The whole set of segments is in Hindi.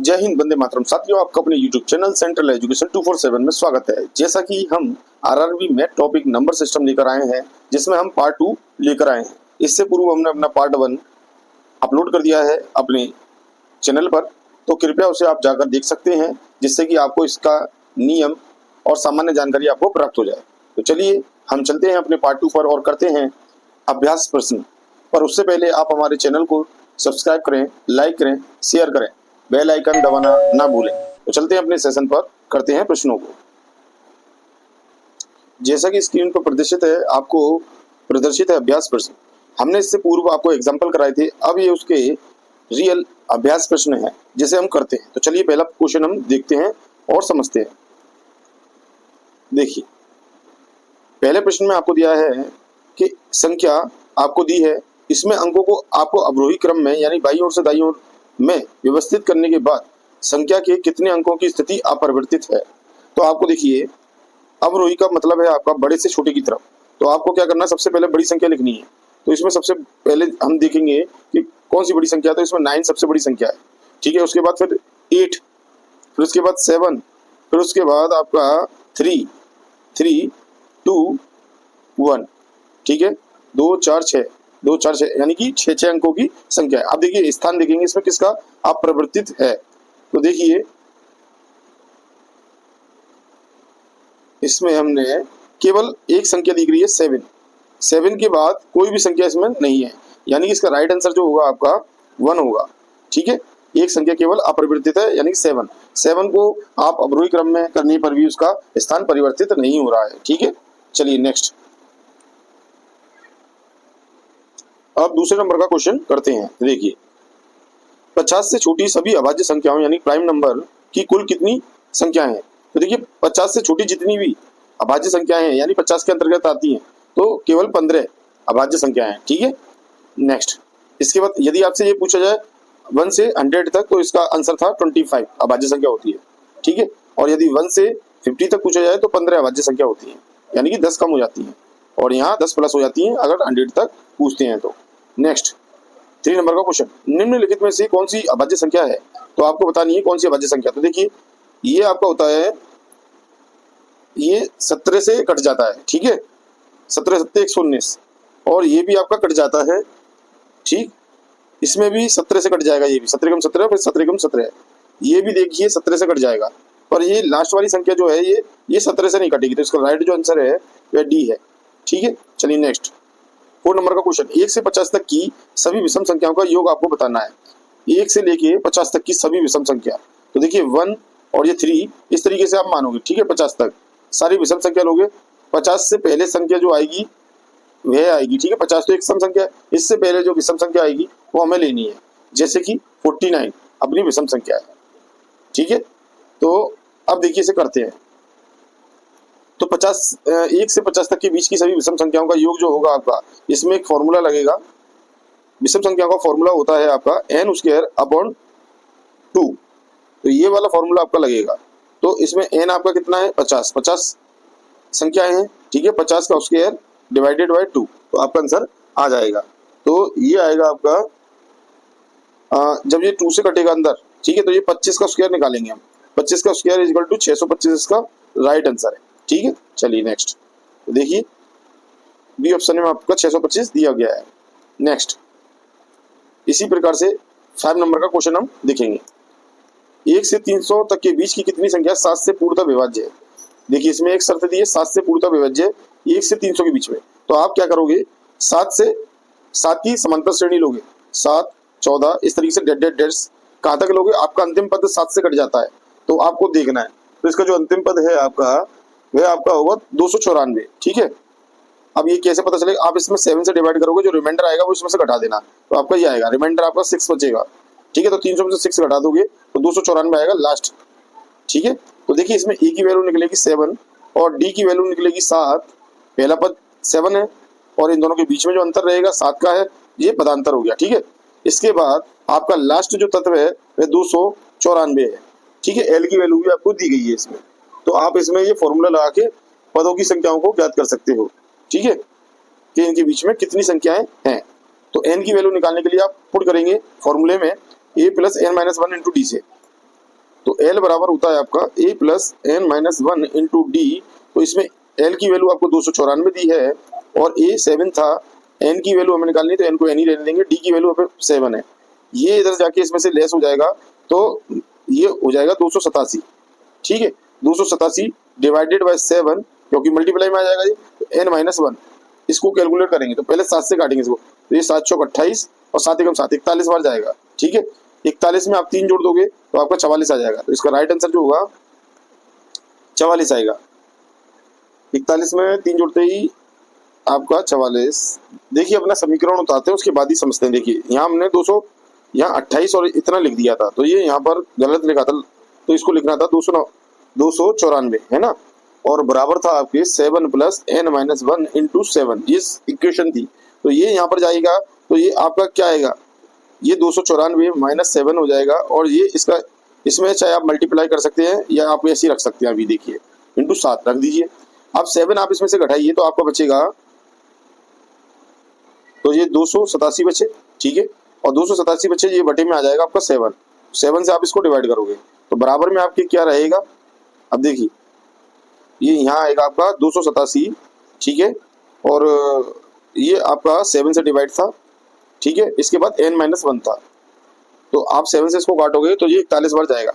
जय हिंद, वंदे मातरम। साथियों, आपका अपने YouTube चैनल सेंट्रल एजुकेशन 247 में स्वागत है। जैसा कि हम RRB math topic number system लेकर आए हैं, जिसमें हम पार्ट 2 लेकर आए हैं। इससे पूर्व हमने अपना पार्ट 1 अपलोड कर दिया है अपने चैनल पर, तो कृपया उसे आप जाकर देख सकते हैं, जिससे कि आपको इसका नियम और सामान्य जानकारी आपको प्राप्त हो जाए। तो चलिए हम चलते हैं अपने पार्ट 2 पर और करते हैं अभ्यास प्रश्न। पर उससे पहले आप हमारे चैनल को सब्सक्राइब करें, लाइक करें, शेयर करें, बेल आइकन दबाना ना भूलें। तो चलते हैं अपने सेशन पर, करते हैं प्रश्नों को। जैसा कि स्क्रीन पर प्रदर्शित है, आपको प्रदर्शित है अभ्यास प्रश्न। हमने इससे पूर्व आपको एग्जाम्पल कराए थे, अब ये उसके रियल अभ्यास प्रश्न है जिसे हम करते हैं। तो चलिए पहला क्वेश्चन हम देखते हैं और समझते हैं। देखिए, पहले प्रश्न में आपको दिया है कि संख्या आपको दी है, इसमें अंकों को आपको अवरोही क्रम में यानी बाईं ओर से दाईं ओर में व्यवस्थित करने के बाद संख्या के कितने अंकों की स्थिति अपरिवर्तित है। तो आपको देखिए, अवरोही का मतलब है आपका बड़े से छोटे की तरफ। तो आपको क्या करना है, सबसे पहले बड़ी संख्या लिखनी है। तो इसमें सबसे पहले हम देखेंगे कि कौन सी बड़ी संख्या है। तो इसमें 9 सबसे बड़ी संख्या है, ठीक है। उसके बाद फिर 8, फिर उसके बाद 7, फिर उसके बाद आपका 3, 3, 2, 1, ठीक है। 2 4 6, 2 4 6 यानी कि 6 अंकों की संख्या है। अब देखिए स्थान देखेंगे इसमें किसका अपरिवर्तित है। तो देखिए इसमें हमने केवल एक संख्या दिख रही है 7। 7 के बाद कोई भी संख्या इसमें नहीं है, यानी कि इसका राइट आंसर जो होगा आपका 1 होगा, ठीक है। एक संख्या केवल अपरिवर्तित है यानी कि 7। 7 को आप अवरोही क्रम में करने पर भी उसका स्थान परिवर्तित नहीं हो रहा है, ठीक है। चलिए नेक्स्ट, अब दूसरे नंबर का क्वेश्चन करते हैं। देखिए, 50 से छोटी सभी अभाज्य संख्याओं यानी प्राइम नंबर की कुल कितनी संख्याएं हैं। तो देखिए 50 से छोटी जितनी भी अभाज्य संख्याएं हैं यानी 50 के अंतर्गत आती हैं, तो केवल 15 अभाज्य संख्याएं हैं, ठीक है। नेक्स्ट, इसके बाद यदि आपसे ये पूछा जाए 1 से 100 तक, तो इसका आंसर था 25 अभाज्य संख्या होती है, ठीक है। और यदि 1 से 50 तक पूछा जाए तो 15 अभाज्य संख्या होती है, यानी कि 10 कम हो जाती है और यहाँ 10 प्लस हो जाती है अगर 100 तक पूछते हैं तो। नेक्स्ट, 3 नंबर का क्वेश्चन, निम्नलिखित में से कौन सी अभाज्य संख्या है। तो आपको बतानी है कौन सी अभाज्य संख्या। तो देखिए ये आपका होता है, ये 17 से कट जाता है, ठीक है। 17 7 119 और ये भी आपका कट जाता है, ठीक। इसमें भी 17 से कट जाएगा, ये भी 17 कम 17 फिर 17 कम 17, ये भी देखिए 17 से कट जाएगा। पर ये लास्ट वाली संख्या जो है ये 17 से नहीं कटेगी, तो इसका राइट जो आंसर है वह डी है, ठीक है। चलिए नेक्स्ट, 4 नंबर का क्वेश्चन, 1 से 50 तक की सभी विषम संख्याओं का योग आपको बताना है। 1 से लेके 50 तक की सभी विषम संख्या। तो देखिए 1 और ये 3 इस तरीके से आप मानोगे, ठीक है। 50 तक सारी विषम संख्या लोगे, 50 से पहले संख्या जो आएगी वह आएगी, ठीक है। 50 तो एक सम संख्या है, इससे पहले जो विषम संख्या आएगी वो हमें लेनी है, जैसे कि 49 अपनी विषम संख्या है, ठीक है। तो अब देखिए इसे करते हैं। तो 1 से 50 तक के बीच की सभी विषम संख्याओं का योग जो होगा आपका, इसमें एक फॉर्मूला लगेगा। विषम संख्याओं का फॉर्मूला होता है आपका n² 2। तो ये वाला फॉर्मूला आपका लगेगा। तो इसमें n आपका कितना है 50, 50 संख्याएं हैं, ठीक है। 50 का स्क्वायर डिवाइडेड बाय 2, तो आपका आंसर आ जाएगा। तो ये आएगा आपका जब ये 2 से कटेगा अंदर, ठीक है, तो ये 25 का स्क्वायर निकालेंगे हम। 25 का स्क्वायर इक्वल टू 625 इसका राइट आंसर है, ठीक है। चलिए नेक्स्ट, तो देखिए बी ऑप्शन में आपका 625 दिया गया है। नेक्स्ट, इसी प्रकार से 5 नंबर का क्वेश्चन हम देखेंगे। 1 से 300 तक के बीच की कितनी संख्या 7 से पूर्णतः विभाज्य है। देखिए इसमें एक शर्त दी है 7 से पूर्णतः विभाज्य है 1 से 300 के बीच में। तो आप क्या करोगे, 7 की समांतर श्रेणी लोगे, 7 14 इस तरीके से डेड कहाँ तक लोगे, आपका अंतिम पद 7 से कट जाता है, तो आपको देखना है। तो इसका जो अंतिम पद है आपका वह आपका होगा 294, ठीक है। अब ये कैसे पता चलेगा, आप इसमें 7 से डिवाइड करोगे, जो रिमाइंडर आएगा वो इसमें से घटा देना, तो आपका ये आएगा, रिमाइंडर आपका 6 बचेगा, ठीक है। तो 300 में से 6 घटा दोगे तो 294 आएगा लास्ट, ठीक है। तो देखिए इसमें ए की वैल्यू निकलेगी 7 और डी की वैल्यू निकलेगी 7। पहला पद 7 है और इन दोनों के बीच में जो अंतर रहेगा 7 का है, ये पदांतर हो गया, ठीक है। इसके बाद आपका लास्ट जो तत्व है वह 294 है, ठीक है। एल की वैल्यू भी आपको दी गई है इसमें। तो आप इसमें ये फॉर्मूला लगा के पदों की संख्याओं को ज्ञात कर सकते हो, ठीक है, कि इनके बीच में कितनी संख्याएं हैं। तो n की वैल्यू निकालने के लिए आप पुट करेंगे फॉर्मूले में a + n - 1 × d से। तो एल बराबर होता है आपका a plus n minus one into d. तो इसमें एल की वैल्यू आपको 294 दी है और ए 7 था, एन की वैल्यू हमें निकालनी तो एन को एन ही रहने देंगे, डी की वैल्यू फिर 7 है, ये इधर जाके इसमें से लेस हो जाएगा तो ये हो जाएगा 287। ठीक है, 287 डिवाइडेड बाय 7 क्योंकि मल्टीप्लाई में आ जाएगा ये, तो एन माइनस वन। इसको कैलकुलेट करेंगे तो पहले 7 से काटेंगे इसको, तो ये 7 चौक 28 और 7 एकम 7, 41 बार जाएगा। ठीक है, 41 में आप 3 जोड़ दोगे तो आपका 44 आ जाएगा। तो इसका राइट आंसर जो होगा 44 आएगा। 41 में 3 जोड़ते ही आपका 44। देखिए अपना समीकरण उतारते हैं उसके बाद ही समझते हैं। देखिए यहाँ हमने 200 यहाँ 28 और इतना लिख दिया था, तो ये यहाँ पर गलत लिखा था, तो इसको लिखना था 294 है ना, और बराबर था आपके 7 plus n minus one into 7, ये इक्वेशन थी। तो ये यहाँ पर जाएगा तो ये आपका क्या आएगा, ये 294 माइनस 7 हो जाएगा, और ये इसका इसमें चाहे आप मल्टीप्लाई कर सकते हैं या आप ऐसे ही रख सकते हैं। अभी देखिए इंटू 7 रख दीजिए। अब 7 आप इसमें से घटाइए तो आपका बचेगा, तो ये 287 बचे। ठीक है, और 287 बचे, ये बटे में आ जाएगा आपका 7 से आप इसको डिवाइड करोगे तो बराबर में आपके क्या रहेगा। अब देखिए ये यहाँ आएगा आपका 287। ठीक है, और ये आपका 7 से डिवाइड था। ठीक है, इसके बाद n माइनस 1 था, तो आप 7 से इसको काटोगे तो ये 41 बार जाएगा,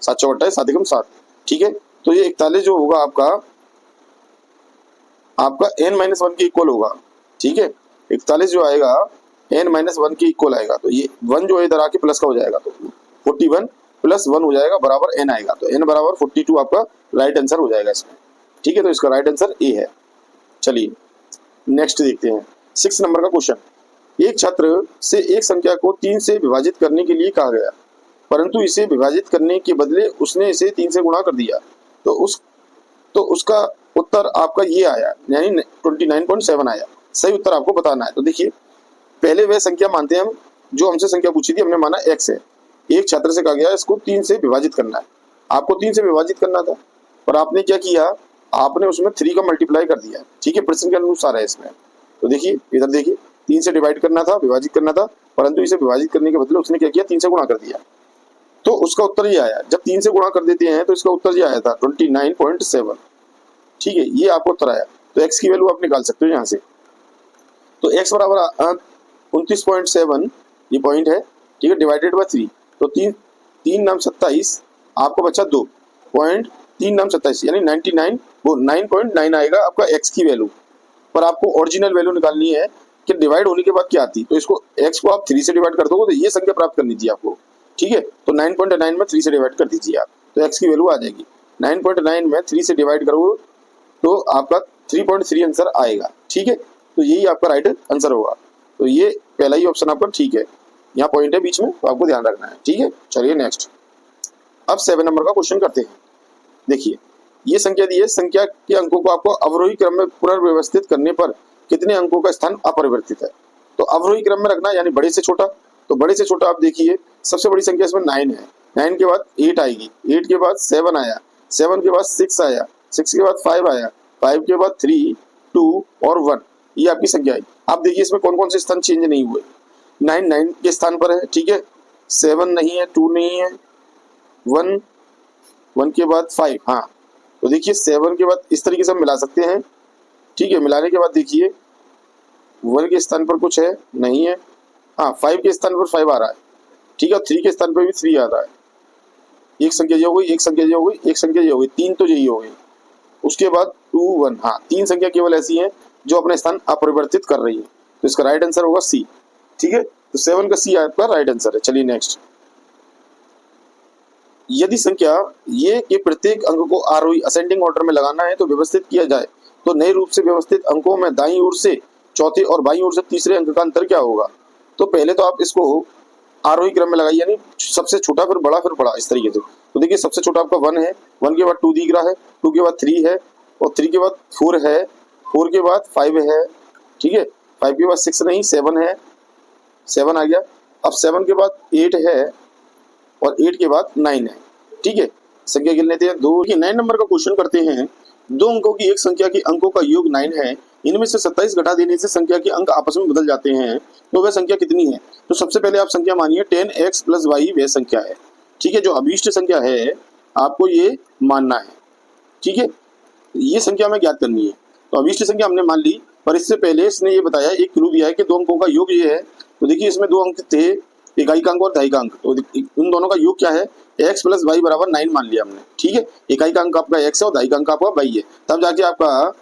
7 चौक 28, 7 एकम 7। ठीक है, तो ये 41 जो होगा आपका n माइनस 1 के इक्वल होगा। ठीक है, 41 जो आएगा n माइनस 1 के इक्वल आएगा, तो ये 1 जो है इधर आके प्लस का हो जाएगा, तो 41 प्लस 1 हो जाएगा बराबर n आएगा, तो n बराबर 42 आपका राइट आंसर हो जाएगा इसमें। ठीक है, तो इसका राइट आंसर ए है। चलिए नेक्स्ट देखते हैं 6 नंबर का क्वेश्चन। एक छात्र से एक संख्या को 3 से विभाजित करने के लिए कहा गया, परंतु इसे विभाजित करने के बदले उसने इसे 3 से गुणा कर दिया, तो उसका उत्तर आपका ये आया, यानी 29.7 आया। सही उत्तर आपको बताना है। तो देखिए पहले वह संख्या मानते हैं हम जो हमसे संख्या पूछी थी, हमने माना x है। एक छात्र से कहा गया इसको 3 से विभाजित करना है, आपको 3 से विभाजित करना था, पर आपने क्या किया, आपने उसमें 3 का मल्टीप्लाई कर दिया। ठीक है, प्रश्न के अनुसार है इसमें। तो देखिए इधर देखिए 3 से डिवाइड करना था, विभाजित करना था, परंतु इसे विभाजित करने के बदले उसने क्या किया, 3 से गुणा कर दिया, तो उसका उत्तर ये आया। जब 3 से गुणा कर देते हैं तो इसका उत्तर ये आया था 29.7। ठीक है, ये आपको उत्तर आया। तो x की वैल्यू आप निकाल सकते हो यहाँ से, तो x बराबर 29.7 ये पॉइंट है। ठीक है, डिवाइडेड बाय 3, तो 3 नाम 27, आपको बचा 2 पॉइंट, 3 नाम 27 यानी 99, वो 9.9 आएगा आपका x की वैल्यू। पर आपको ओरिजिनल वैल्यू निकालनी है कि डिवाइड होने के बाद क्या आती, तो इसको x को आप 3 से डिवाइड कर दोगे तो ये संख्या प्राप्त करनी थी आपको। ठीक है, तो 9.9 में 3 से डिवाइड कर दीजिए आप, तो x की वैल्यू आ जाएगी। 9.9 में 3 से डिवाइड करोगे तो आपका 3.3 आंसर आएगा। ठीक है, तो यही आपका राइट आंसर होगा। तो ये पहला ही ऑप्शन आपका ठीक है, यहाँ पॉइंट है बीच में, तो आपको ध्यान रखना है। ठीक है, चलिए नेक्स्ट अब 7 नंबर का क्वेश्चन करते हैं। देखिए ये संख्या दी है, संख्या के अंकों को आपको अवरोही क्रम में पुनर्व्यवस्थित करने पर कितने अंकों का स्थान अपरिवर्तित है। तो अवरोही क्रम में रखना यानी बड़े से छोटा, तो बड़े से छोटा आप देखिए सबसे बड़ी संख्या इसमें 9 है, 9 के बाद 8 आएगी, 8 के बाद 7 आया, 7 के बाद 6 आया, 6 के बाद 5 आया, 5 के बाद 3, 2 और 1, ये आपकी संख्या है। आप देखिए इसमें कौन कौन से स्थान चेंज नहीं हुए। 9 के स्थान पर है। ठीक है, 7 नहीं है, 2 नहीं है, 1 के बाद 5। हाँ, तो देखिए 7 के बाद इस तरीके से हम मिला सकते हैं। ठीक है, मिलाने के बाद देखिए 1 के स्थान पर कुछ है नहीं है, हाँ 5 के स्थान पर 5 आ रहा है। ठीक है, 3 के स्थान पर भी 3 आ रहा है। एक संख्या ये हो गई, एक संख्या ये हो गई, एक संख्या ये हो गई, 3 तो यही हो गई। उसके बाद 2, 1, हाँ 3 संख्या केवल ऐसी हैं जो अपने स्थान अपरिवर्तित कर रही है, तो इसका राइट आंसर होगा सी। ठीक है, तो 7 का सी आपका राइट आंसर है। चलिए नेक्स्ट, यदि संख्या ये के प्रत्येक अंक को आरोही असेंडिंग ऑर्डर में लगाना है तो व्यवस्थित किया जाए, तो नए रूप से व्यवस्थित अंकों में दाईं ओर से चौथे और बाईं ओर से तीसरे अंक का अंतर क्या होगा। तो पहले तो आप इसको आरोही क्रम में लगाइए, यानी सबसे छोटा फिर बड़ा, इस तरीके से। तो देखिए सबसे छोटा आपका 1 है, 1 के बाद 2 दिख रहा है, 2 के बाद 3 है, और 3 के बाद 4 है, 4 के बाद 5 है। ठीक है, 5 के बाद 6 नहीं, 7 है, 7 आ गया। अब 7 के बाद 8 है और 8 के बाद 9 है। ठीक है, संख्या गिन लेते हैं। 9 नंबर का क्वेश्चन करते हैं। 2 अंकों की एक संख्या के अंकों का योग 9 है, इनमें से 27 घटा देने से संख्या के अंक आपस में बदल जाते हैं, तो वह संख्या कितनी है। तो सबसे पहले आप संख्या मानिए 10x + y वह संख्या है। ठीक है, जो अभीष्ट संख्या है आपको ये मानना है। ठीक है, ये संख्या हमें ज्ञात करनी है। तो अभीष्ट संख्या हमने मान ली, पर इससे पहले इसने ये बताया, एक क्लू दिया है कि दो अंकों का योग ये है। तो देखिए इसमें दो अंक थे, इकाई का अंक और दहाई का अंक, तो उन दोनों का योग क्या है, x प्लस वाई बराबर 9 मान लिया हमने। ठीक है, इकाई का अंक आपका x है और दहाई का अंक आपका y है, तब जाके आपका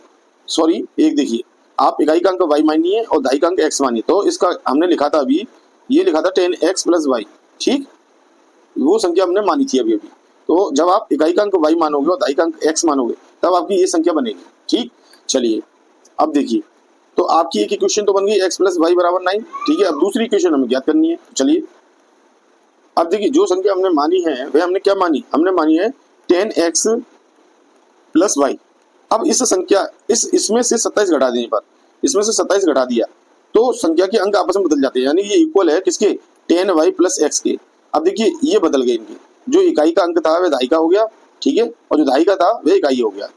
सॉरी एक देखिए, आप इकाई का अंक y मानिए और दहाई का अंक x मानिए। तो इसका हमने लिखा था अभी, ये लिखा था 10x प्लस वाई। ठीक, वो संख्या हमने मानी थी अभी अभी। तो जब आप इकाई का अंक y मानोगे और दहाई का अंक x मानोगे तब आपकी ये संख्या बनेगी। ठीक, चलिए अब देखिए, तो आपकी एक इक्वेशन तो बन गई x प्लस वाई बराबर 9। ठीक है, अब दूसरी इक्वेशन हमें ज्ञात करनी है। चलिए अब देखिए, जो संख्या हमने मानी है वह हमने क्या मानी, हमने मानी है 10x प्लस वाई। अब इस संख्या इसमें से 27 घटा देने पर, इसमें से 27 घटा दिया तो संख्या के अंक आपस में बदल जाते हैं, यानी ये इक्वल है किसके, 10y प्लस x के। अब देखिए ये बदल गए इनके, जो इकाई का अंक था वह दहाई का हो गया। ठीक है, और जो दहाई का था वह इकाई हो गया।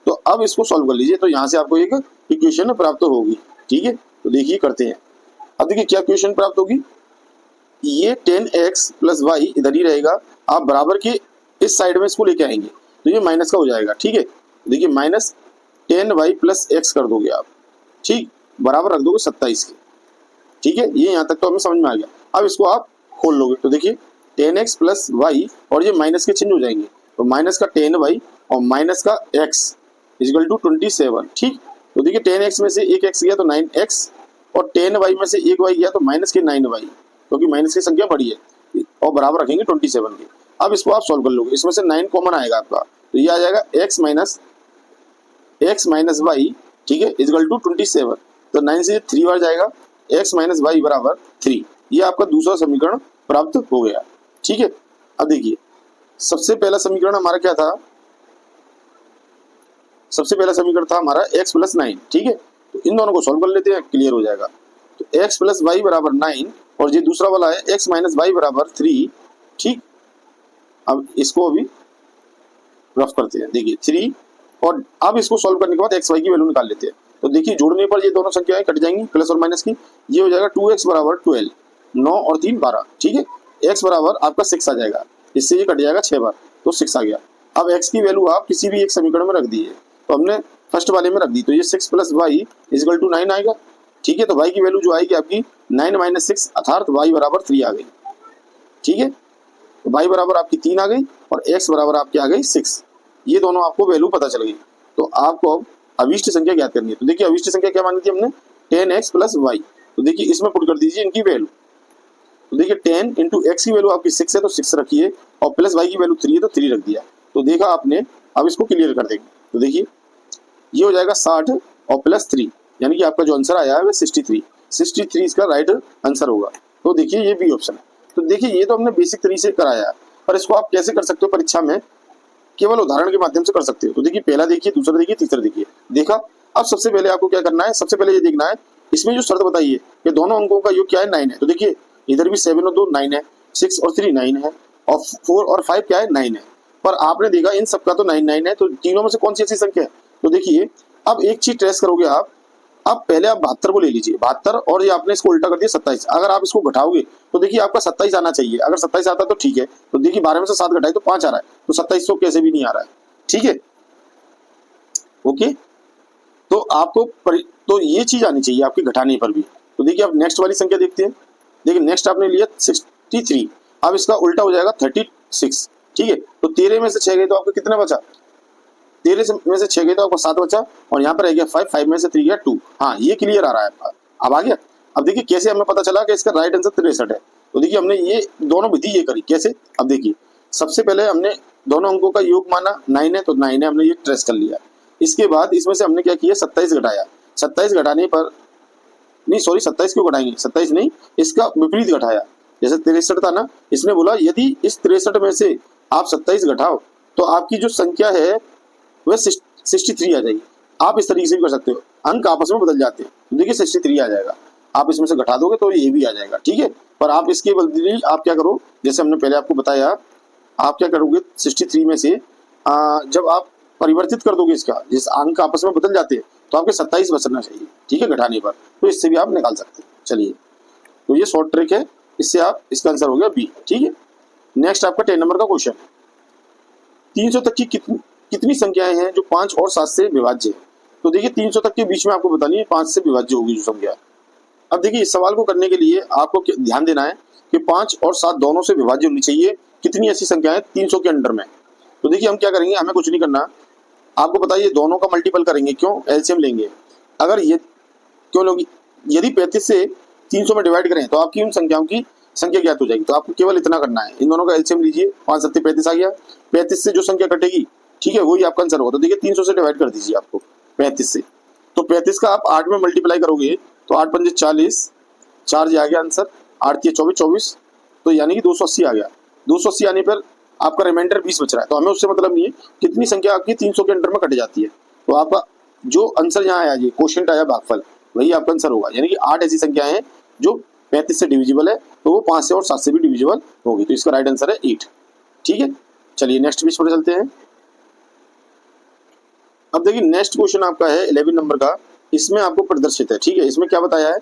तो अब इसको सॉल्व कर लीजिए, तो यहाँ से आपको एक इक्वेशन प्राप्त होगी। ठीक है, तो देखिए करते हैं। अब देखिए क्या इक्वेशन प्राप्त होगी, ये 10x प्लस वाई इधर ही रहेगा, आप बराबर के इस साइड में इसको लेके आएंगे तो ये माइनस का हो जाएगा। ठीक है, देखिए माइनस 10y प्लस x कर दोगे आप। ठीक, बराबर रख दोगे 27 के। ठीक है, ये यहाँ तक तो हमें समझ में आ गया। अब इसको आप खोल लोगे तो देखिए 10x प्लस वाई और ये माइनस के चिन्ह हो जाएंगे, तो माइनस का 10y और माइनस का x इजिकल टू 27। ठीक, तो देखिए 10x में से एक x गया तो 9x और 10y में से एक y गया तो माइनस के 9y, क्योंकि माइनस की संख्या बड़ी है और बराबर रखेंगे 27 के। अब इसको आप सॉल्व कर लोगे, इसमें से 9 कॉमन आएगा आपका, तो ये आ जाएगा x माइनस वाई। ठीक है, इजिकल टू 27। तो 9 से 3 बार जाएगा, x माइनस वाई बराबर 3। ये आपका दूसरा समीकरण प्राप्त हो गया। ठीक है, अब देखिए सबसे पहला समीकरण हमारा क्या था, सबसे पहला समीकरण था हमारा x प्लस 9। ठीक है, तो इन दोनों को सॉल्व कर लेते हैं, क्लियर हो जाएगा। तो x प्लस वाई बराबर 9 और ये दूसरा वाला है x माइनस वाई बराबर 3। ठीक, अब इसको अभी रफ करते हैं। देखिए 3 और अब इसको सॉल्व करने के बाद x y की वैल्यू निकाल लेते हैं। तो देखिए जोड़ने पर ये दोनों संख्याएं कट जाएंगी प्लस और माइनस की, ये हो जाएगा 2x बराबर 12, 9 और 3 12। ठीक है, x बराबर आपका 6 आ जाएगा, इससे ये कट जाएगा 6 बार तो 6 आ गया। अब x की वैल्यू आप किसी भी एक समीकरण में रख दी है, तो हमने फर्स्ट वाले में रख दी, तो ये 6 प्लस वाई इजिकल टू 9 आएगा। ठीक है, तो y की वैल्यू जो आएगी आपकी 9 माइनस 6 अर्थात y बराबर 3 आ गई। ठीक है, तो y बराबर आपकी 3 आ गई और x बराबर आपकी आ गई 6। ये दोनों आपको वैल्यू पता चल गई। तो आपको अब अभीष्ट संख्या ज्ञात करनी है। तो देखिए अभीष्ट संख्या क्या मानी थी हमने, 10x प्लस वाई। तो देखिए इसमें पुट कर दीजिए इनकी वैल्यू। तो देखिए 10 इंटू एक्स की वैल्यू आपकी 6 है तो 6 रखिए, और प्लस वाई की वैल्यू 3 है तो 3 रख दिया। तो देखा आपने, अब इसको क्लियर कर देंगे। तो देखिए ये हो जाएगा 60 और प्लस 3, यानी कि आपका जो आंसर आया है वो 63 इसका राइट आंसर होगा। तो देखिए ये बी ऑप्शन है। तो देखिए ये तो हमने बेसिक तरीके से कराया है, पर इसको आप कैसे कर सकते हो परीक्षा में, केवल उदाहरण के माध्यम से कर सकते हो। तो देखिए पहला देखिए, दूसरा देखिए, तीसरा देखिए। देखा, अब सबसे पहले आपको क्या करना है, सबसे पहले ये देखना है इसमें जो शर्त बताई है कि दोनों अंकों का योग क्या है, 9 है। तो देखिए इधर भी 7 और 2 9 है, 6 और 3 9 है, और 4 और 5 क्या है, 9 है। पर आपने देखा इन सबका तो 9 9 है, तो तीनों में से कौन सी ऐसी संख्या है। तो देखिए अब एक चीज ट्रेस करोगे आप, अब पहले आप 72 को ले लीजिए, 72 और ये आपने इसको उल्टा कर दिया 27। अगर आप इसको घटाओगे तो देखिए आपका 27 आना चाहिए। अगर 27 आता तो ठीक है, तो देखिए 12 में से 7 घटाए तो 5 आ रहा है, तो 27 तो कैसे भी नहीं आ रहा है। ठीक है, ओके, तो आपको तो ये चीज आनी चाहिए आपके घटाने पर भी। तो देखिए अब नेक्स्ट वाली संख्या देखते हैं। देखिए नेक्स्ट आपने लिया 63, अब इसका उल्टा हो जाएगा 36। ठीक है, तो 13 में से 6 गए तो आपको कितना बचा, 13 में से 6 गए तो आपको 7 बचा, और यहाँ पर रह गया 5 में से 3 गया 2। हाँ ये क्लियर आ रहा है, अब आ गया। अब देखिए कैसे हमें पता चला कि इसका राइट आंसर 63 है। तो देखिए हमने ये दोनों विधि ये करी, कैसे, अब देखिए सबसे पहले हमने दोनों अंकों का योग माना 9 है, तो 9 है हमने ये ट्रेस कर लिया। इसके बाद इसमें से हमने क्या किया, 27 घटाया, 27 घटाने पर नहीं सॉरी 27 क्यों घटाएंगे, 27 नहीं, इसका विपरीत घटाया। जैसे 63 था ना, इसने बोला यदि इस 63 में से आप 27 घटाओ तो आपकी जो संख्या है वह 63 आ जाएगी। आप इस तरीके से भी कर सकते हो, अंक आपस में बदल जाते हैं। तो देखिए 63 आ जाएगा, आप इसमें से घटा दोगे तो ये भी आ जाएगा। ठीक है, पर आप इसके बदले आप क्या करो, जैसे हमने पहले आपको बताया, आप क्या करोगे 63 में से जब आप परिवर्तित कर दोगे इसका, जिस अंक आपस में बदल जाते हैं, तो आपके 27 बचना चाहिए। ठीक है, घटाने पर, तो इससे भी आप निकाल सकते हैं। चलिए, तो ये शॉर्ट ट्रिक है, इससे आप, इसका आंसर हो गया बी। ठीक है, नेक्स्ट आपका 10 नंबर का क्वेश्चन, 300 तक की कितनी संख्याएं हैं जो 5 और 7 से विभाज्य है। तो देखिए 300 तक के बीच में आपको बतानी है 5 से विभाज्य होगी जो संख्या। अब देखिए इस सवाल को करने के लिए आपको ध्यान देना है कि 5 और 7 दोनों से विभाज्य होनी चाहिए। कितनी ऐसी संख्याएं 300 के अंडर में। तो देखिए हम क्या करेंगे, हमें कुछ नहीं करना, आपको बताइए दोनों का मल्टीपल करेंगे, क्यों, एलसीएम लेंगे। अगर ये क्यों लोगी, यदि 35 से 300 में डिवाइड करें तो आपकी उन संख्याओं की संख्या ज्ञात हो जाएगी। तो आपको केवल इतना करना है, इन दोनों का एलसीएम लीजिए, 5 7 35 आ गया, 35 से जो संख्या कटेगी, ठीक है, वही आपका आंसर होगा। तो देखिए 300 से डिवाइड कर दीजिए आपको 35 से, तो 35 का आप 8 में मल्टीप्लाई करोगे तो 8 पंजे 40, 4 आ गया आंसर, 8 3 24 24, तो यानी कि 280 आ गया। 280 आने पर आपका रिमाइंडर 20 बच रहा है। तो हमें उससे मतलब नहीं है कितनी संख्या आपकी 300 के अंडर में कट जाती है। तो आपका जो आंसर यहाँ आया, ये क्वोशिएंट आया भागफल, वही आपका आंसर होगा। यानी कि 8 ऐसी संख्या है जो 35 से डिविजिबल है, तो वो 5 से और 7 से भी डिविजिबल होगी। तो इसका राइट आंसर है 8। ठीक है, चलिए नेक्स्ट पेज पर चलते हैं। अब देखिए नेक्स्ट क्वेश्चन आपका है 11 नंबर का, इसमें आपको प्रदर्शित है। ठीक है, इसमें क्या बताया है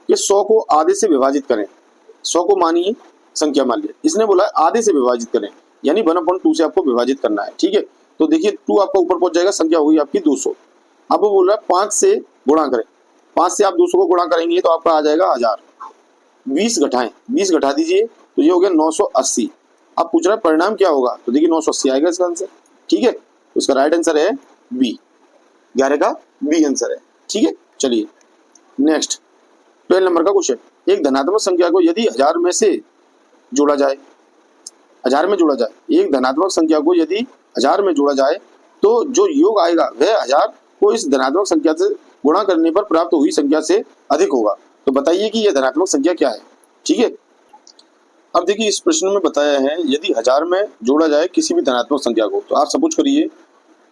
कि 100 को आधे से विभाजित करें। 100 को मानिए संख्या मान लिया, इसने बोला आधे से विभाजित करें, यानी 1/2 से आपको विभाजित करना है। ठीक है, तो देखिए 2 आपका ऊपर पहुंच जाएगा, संख्या होगी आपकी 200। अब वो बोल रहा है 5 से गुणा करें, 5 से आप 200 को गुणा करेंगे तो आपका आ जाएगा 1000। 20 घटाएं, 20 घटा दीजिए तो ये हो गया 980। अब पूछ रहा है परिणाम क्या होगा, तो देखिए 980 आएगा इसका आंसर। ठीक है, तो इसका राइट आंसर है बी, 11 का बी आंसर है। ठीक है, चलिए नेक्स्ट 12 नंबर का क्वेश्चन, एक धनात्मक संख्या को यदि 1000 में से जोड़ा जाए, 1000 में जोड़ा जाए, एक धनात्मक संख्या को यदि 1000 में जोड़ा जाए तो जो योग आएगा वह 1000 को इस धनात्मक संख्या से गुणा करने पर प्राप्त हुई संख्या से अधिक होगा। तो बताइए कि यह धनात्मक संख्या क्या है। ठीक है, अब देखिए इस प्रश्न में बताया है यदि 1000 में जोड़ा जाए किसी भी धनात्मक संख्या को, तो आप सपोज करिए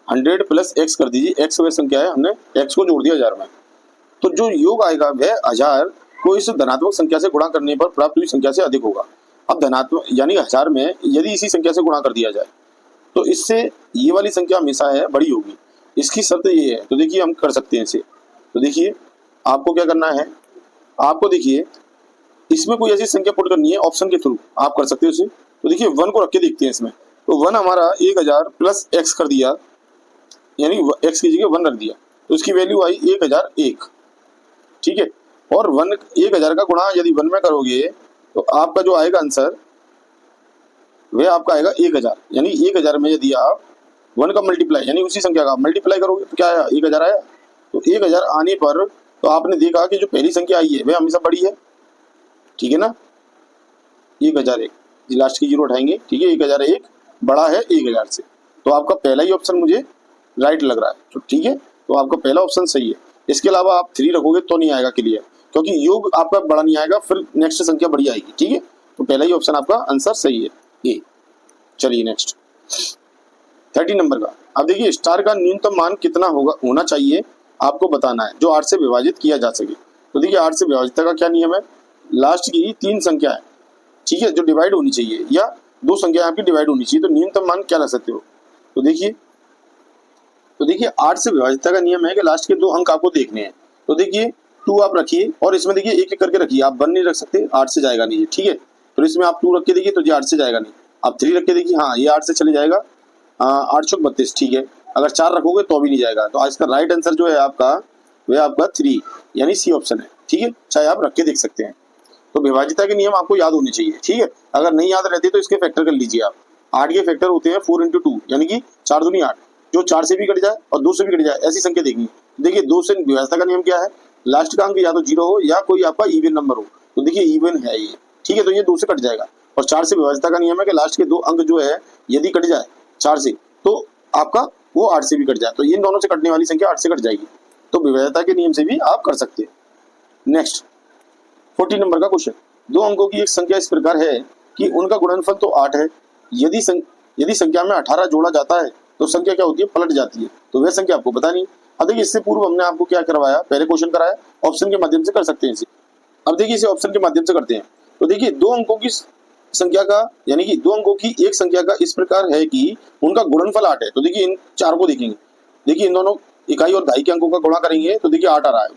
100 प्लस x कर दीजिए, x वह संख्या है, हमने x को जोड़ दिया 1000 में, तो जो योग आएगा वह 1000 को इस धनात्मक संख्या से गुणा करने पर प्राप्त हुई संख्या से अधिक होगा। अब धनात्मक यानी 1000 में यदि इसी संख्या से गुणा कर दिया जाए तो इससे ये वाली संख्या हमेशा है बड़ी होगी, इसकी शर्त ये है। तो देखिए हम कर सकते हैं इसे, तो देखिए आपको क्या करना है, आपको देखिए इसमें कोई ऐसी संख्या पुट करनी है, ऑप्शन के थ्रू आप कर सकते हो इसे। तो देखिए 1 को रख के देखते हैं इसमें, तो 1 हमारा 1000 प्लस x कर दिया, यानी x की जगह 1 रख दिया, तो इसकी वैल्यू आई 1001। ठीक है, और 1000 का गुणा यदि 1 में करोगे तो आपका जो आएगा आंसर वह आपका आएगा 1000। यानी 1000 में यदि आप 1 का मल्टीप्लाई यानी उसी संख्या का मल्टीप्लाई करोगे तो क्या आया, 1000 आया। तो 1000 आने पर तो आपने देखा कि जो पहली संख्या आई है वह हमेशा बड़ी है। ठीक है ना, 1001 लास्ट की जीरो उठाएंगे। ठीक है, 1001 बड़ा है 1000 से, तो आपका पहला ही ऑप्शन मुझे राइट लग रहा है। तो ठीक है, तो आपका पहला ऑप्शन सही है। इसके अलावा आप 3 रखोगे तो नहीं आएगा क्लियर, क्योंकि योग आपका बड़ा नहीं आएगा, फिर नेक्स्ट संख्या बड़ी आएगी। ठीक है, तो पहला ही ऑप्शन आपका आंसर सही है, ए। चलिए नेक्स्ट 30 नंबर का, अब देखिए स्टार का न्यूनतम मान कितना होना चाहिए आपको बताना है जो 8 से विभाजित किया जा सके। तो देखिए 8 से विभाजित का क्या नियम है, लास्ट की 3 संख्या है, ठीक है, जो डिवाइड होनी चाहिए, या 2 संख्या आपकी डिवाइड होनी चाहिए। तो न्यूनतम मान क्या रख सकते हो, तो देखिए 8 से विभाजित का नियम है कि लास्ट के 2 अंक आपको देखने हैं। तो देखिए 2 आप रखिए और इसमें देखिए एक एक करके रखिए, आप 1 नहीं रख सकते, 8 से जाएगा नहीं। ठीक है, तो इसमें आप 2 रख के देखिए तो ये 8 से जाएगा नहीं। आप 3 रख के देखिए, हाँ ये 8 से चले जाएगा, 8 चौक 32। ठीक है, अगर 4 रखोगे तो भी नहीं जाएगा। तो इसका राइट आंसर जो है आपका वह आपका 3 यानी सी ऑप्शन है। ठीक है, चाहे आप रख के देख सकते हैं। तो विभाजिता के नियम आपको याद होने चाहिए। ठीक है, अगर नहीं याद रहते तो इसके फैक्टर कर लीजिए आप। 8 के फैक्टर होते हैं 4 × 2 यानी कि 4 दूनी 8, जो 4 से भी कट जाए और 2 से भी कट जाए ऐसी संख्या देखनी। देखिए 2 से विभाजिता का नियम क्या है, लास्ट का अंक या तो 0 हो या कोई आपका इवन नंबर हो। तो देखिए इवन है ये। ठीक है, तो ये 2 से कट जाएगा। और 4 से विभाजिता का नियम है कि लास्ट के 2 अंक जो है यदि कट जाए 4 से तो आपका वो 8 से भी कट जाए, तो इन दोनों से कटने वाली संख्या 8 से कट जाएगी। तो विभाजिता के नियम से भी आप कर सकते हैं। नेक्स्ट 40 नंबर का क्वेश्चन, 2 अंकों की एक संख्या इस प्रकार है कि उनका गुणनफल तो 8 है, यदि संख्या में 18 जोड़ा जाता है तो संख्या क्या होती है, पलट जाती है। तो वह संख्या आपको पता नहीं। अब देखिए इससे पूर्व हमने आपको क्या करवाया, पहले क्वेश्चन कराया, ऑप्शन के माध्यम से कर सकते हैं इसे। अब देखिए इसे ऑप्शन के माध्यम से करते हैं। तो देखिए 2 अंकों की संख्या का यानी कि 2 अंकों की एक संख्या का इस प्रकार है कि उनका गुणनफल 8 है। तो देखिए इन 4 को देखेंगे, देखिए इन दोनों इकाई और दहाई के अंकों का गुणा करेंगे तो देखिए 8 आ रहा है,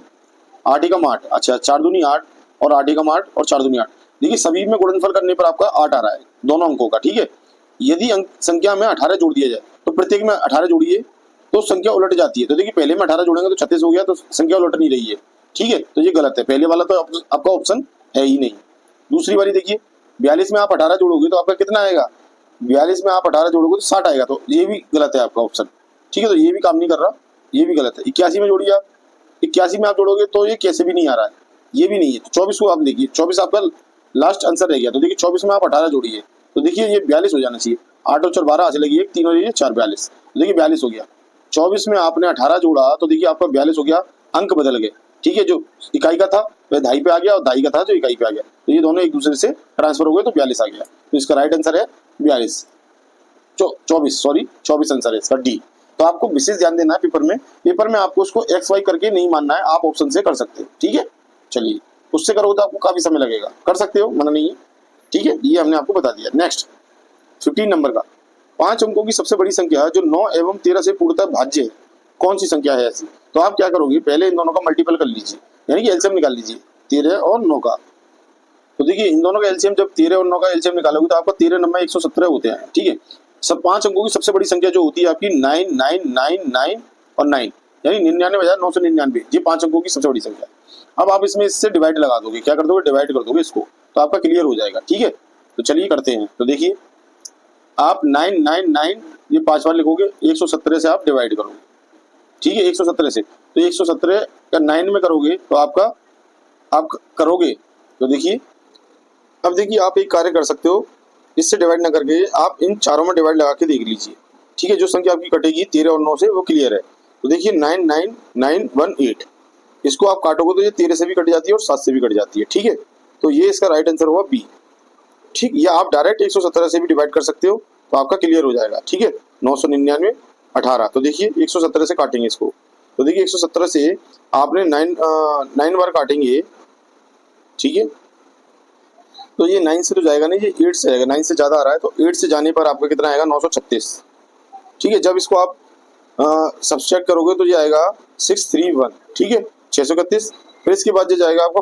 8 एकम 8, अच्छा 4 दूनी 8 और 8 एकम 8 और 4 दूनी 8। देखिए सभी में गुणनफल करने पर आपका 8 आ रहा है दोनों अंकों का, ठीक है। यदि अंक संख्या में 18 जोड़ दिया जाए तो प्रत्येक में 18 जोड़िए तो संख्या उलट जाती है। तो देखिए पहले में 18 जोड़ेंगे तो 36 हो गया, तो संख्या उलट नहीं रही है, ठीक है। तो ये गलत है, पहले वाला तो आपका ऑप्शन है ही नहीं। दूसरी बारी देखिए 42 में आप 18 जोड़ोगे तो आपका कितना आएगा, 42 में आप 18 जोड़ोगे तो 60 आएगा, तो ये भी गलत है आपका ऑप्शन, ठीक है। तो ये भी काम नहीं कर रहा, ये भी गलत है। 81 में जोड़िए आप, 81 में आप जोड़ोगे तो ये कैसे भी नहीं आ रहा है, ये भी नहीं है। तो 24 को आप देखिए, 24 आपका लास्ट आंसर रह गया। तो देखिए 24 में आप 18 जोड़िए तो देखिए ये 42 हो जाना चाहिए। 8 और 4 12 हासिल लगी, 1 3 और ये 4 42, तो देखिए 42 हो गया। 24 में आपने 18 जोड़ा तो देखिए आपका 42 हो गया, अंक बदल गए, ठीक है। जो इकाई का था वह दहाई पे आ गया और दहाई का था जो इकाई पे आ गया, तो ये दोनों एक दूसरे से ट्रांसफर हो गए तो 42 आ गया। तो इसका राइट आंसर है 42, 24 आंसर है इसका डी। तो आपको विशेष ध्यान देना है पेपर में आपको उसको एक्स वाई करके नहीं मानना है, आप ऑप्शन से कर सकते हो, ठीक है। चलिए उससे करोगे तो आपको काफी समय लगेगा, कर सकते हो, मना नहीं है, ठीक है। ये हमने आपको बता दिया। नेक्स्ट 15 नंबर का, 5 अंकों की सबसे बड़ी संख्या जो 9 एवं 13 से पूर्णतः भाज्य है, कौन सी संख्या है ऐसी। तो आप क्या करोगे, पहले इन दोनों का मल्टीपल कर लीजिए, यानी कि एलसीएम निकाल लीजिए 13 और 9 का। तो देखिए इन दोनों का एलसीएम, जब 13 और 9 का एलसीएम निकालोगे तो आपका 13 9 117 होते हैं, ठीक है। सब 5 अंकों की सबसे बड़ी संख्या जो होती है आपकी 9 9 9 9 और 9, यानी 99,999, ये 5 अंकों की सबसे बड़ी संख्या। अब आप इसमें इससे डिवाइड लगा दोगे, क्या कर दोगे, डिवाइड कर दोगे इसको, तो आपका क्लियर हो जाएगा, ठीक है। तो चलिए करते हैं। तो देखिए आप 999 ये 5 बार लिखोगे, 117 से आप डिवाइड करोगे, ठीक है। 117 से, तो 117 का 9 में करोगे तो आप करोगे तो देखिए, अब देखिए आप एक कार्य कर सकते हो, इससे डिवाइड ना करके आप इन चारों में डिवाइड लगा के देख लीजिए, ठीक है। जो संख्या आपकी कटेगी 13 और 9 से वो क्लियर है। तो देखिए 99918, इसको आप काटोगे तो ये 13 से भी कट जाती है और 7 से भी कट जाती है, ठीक है। तो ये इसका राइट आंसर हुआ बी, ठीक। या आप डायरेक्ट 117 से भी डिवाइड कर सकते हो तो आपका क्लियर हो जाएगा, ठीक है। 999 18, तो देखिए 117 से काटेंगे इसको, तो देखिए 117 से आपने 9 बार काटेंगे, ठीक है। तो ये 9 से तो जाएगा नहीं, ये 8 से आएगा, 9 से ज़्यादा आ रहा है, तो 8 से जाने पर आपका कितना आएगा, 936, ठीक है। जब इसको आप सब्सट्रैक्ट करोगे तो ये आएगा 631, ठीक है, 631। फिर इसके बाद ये जाएगा आपका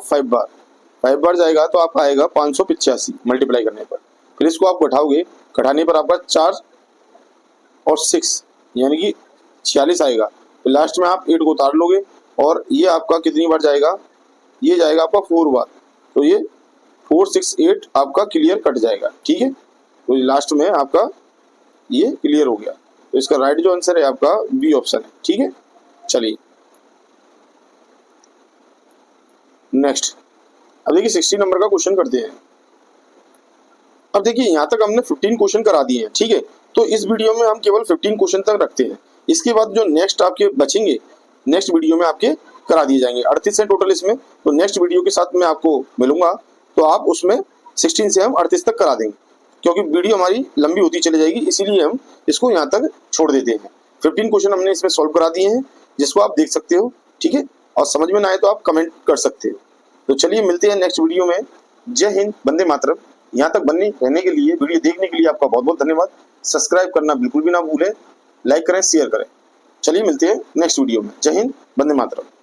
5 बार जाएगा तो आपका आएगा 585 मल्टीप्लाई करने पर। फिर इसको आप घटाओगे, घटाने पर आपका 4 और 6 यानी कि 46 आएगा। तो लास्ट में आप 8 को उतार लोगे और ये आपका कितनी बार जाएगा, ये जाएगा आपका 4 बार, तो ये 468 आपका क्लियर कट जाएगा, ठीक है। तो लास्ट में आपका ये क्लियर हो गया। तो इसका राइट जो आंसर है आपका बी ऑप्शन है, ठीक है। चलिए नेक्स्ट, अब देखिए 60 नंबर का क्वेश्चन करते हैं। अब देखिए यहाँ तक हमने 15 क्वेश्चन करा दिए हैं, ठीक है। तो इस वीडियो में हम केवल 15 क्वेश्चन तक रखते हैं, इसके बाद जो नेक्स्ट आपके बचेंगे नेक्स्ट वीडियो में आपके करा दिए जाएंगे। 38 है टोटल इसमें, तो नेक्स्ट वीडियो के साथ मैं आपको मिलूंगा, तो आप उसमें 16 से हम 38 तक करा देंगे, क्योंकि वीडियो हमारी लंबी होती चली जाएगी, इसीलिए हम इसको यहाँ तक छोड़ देते हैं। 15 क्वेश्चन हमने इसमें सॉल्व करा दिए हैं, जिसको आप देख सकते हो, ठीक है। और समझ में ना आए तो आप कमेंट कर सकते हो। तो चलिए मिलते हैं नेक्स्ट वीडियो में। जय हिंद, वंदे मातरम। यहाँ तक बने रहने के लिए, वीडियो देखने के लिए आपका बहुत बहुत धन्यवाद। सब्सक्राइब करना बिल्कुल भी ना भूलें, लाइक करें, शेयर करें। चलिए मिलते हैं नेक्स्ट वीडियो में। जय हिंद, वंदे मातरम।